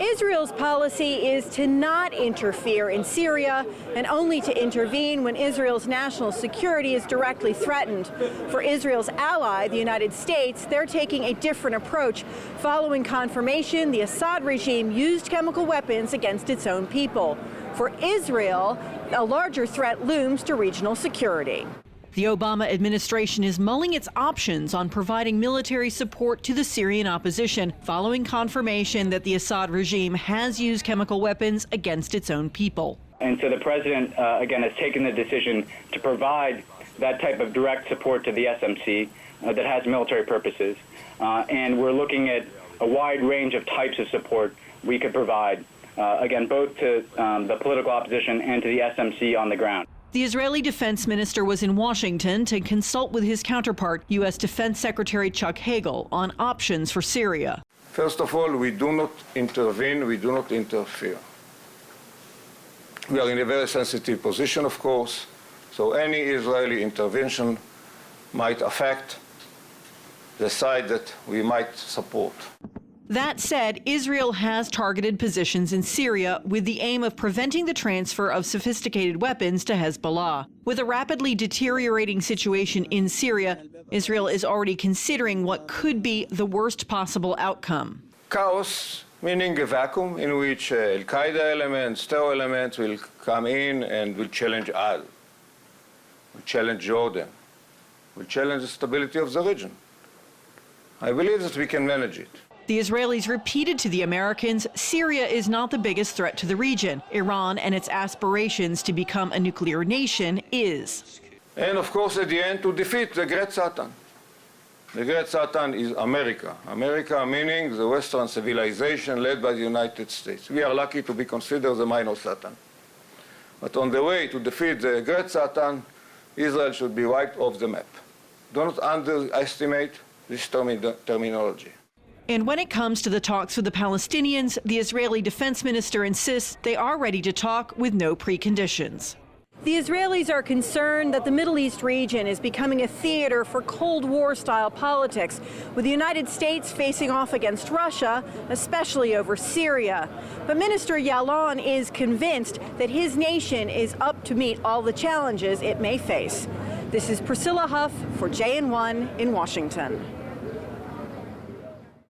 Israel's policy is to not interfere in Syria and only to intervene when Israel's national security is directly threatened. For Israel's ally, the United States, they're taking a different approach, following confirmation the Assad regime used chemical weapons against its own people. For Israel, a larger threat looms to regional security. The Obama administration is mulling its options on providing military support to the Syrian opposition, following confirmation that the Assad regime has used chemical weapons against its own people. And so the president, again, has taken the decision to provide that type of direct support to the SMC that has military purposes. And we're looking at a wide range of types of support we could provide, again, both to the political opposition and to the SMC on the ground. The Israeli defense minister was in Washington to consult with his counterpart, U.S. Defense Secretary Chuck Hagel, on options for Syria. First of all, we do not intervene, we do not interfere. We are in a very sensitive position, of course, so any Israeli intervention might affect the side that we might support. That said, Israel has targeted positions in Syria with the aim of preventing the transfer of sophisticated weapons to Hezbollah. With a rapidly deteriorating situation in Syria, Israel is already considering what could be the worst possible outcome. Chaos, meaning a vacuum in which Al-Qaeda elements, terror elements will come in and will challenge Al, will challenge Jordan, will challenge the stability of the region. I believe that we can manage it. The Israelis repeated to the Americans, Syria is not the biggest threat to the region. Iran and its aspirations to become a nuclear nation is. And of course, at the end, to defeat the great Satan. The great Satan is America. America meaning the Western civilization led by the United States. We are lucky to be considered the minor Satan. But on the way to defeat the great Satan, Israel should be wiped off the map. Do not underestimate this terminology. And when it comes to the talks with the Palestinians, the Israeli defense minister insists they are ready to talk with no preconditions. The Israelis are concerned that the Middle East region is becoming a theater for Cold War-style politics, with the United States facing off against Russia, especially over Syria. But Minister Yalon is convinced that his nation is up to meet all the challenges it may face. This is Priscilla Huff for JN1 in Washington.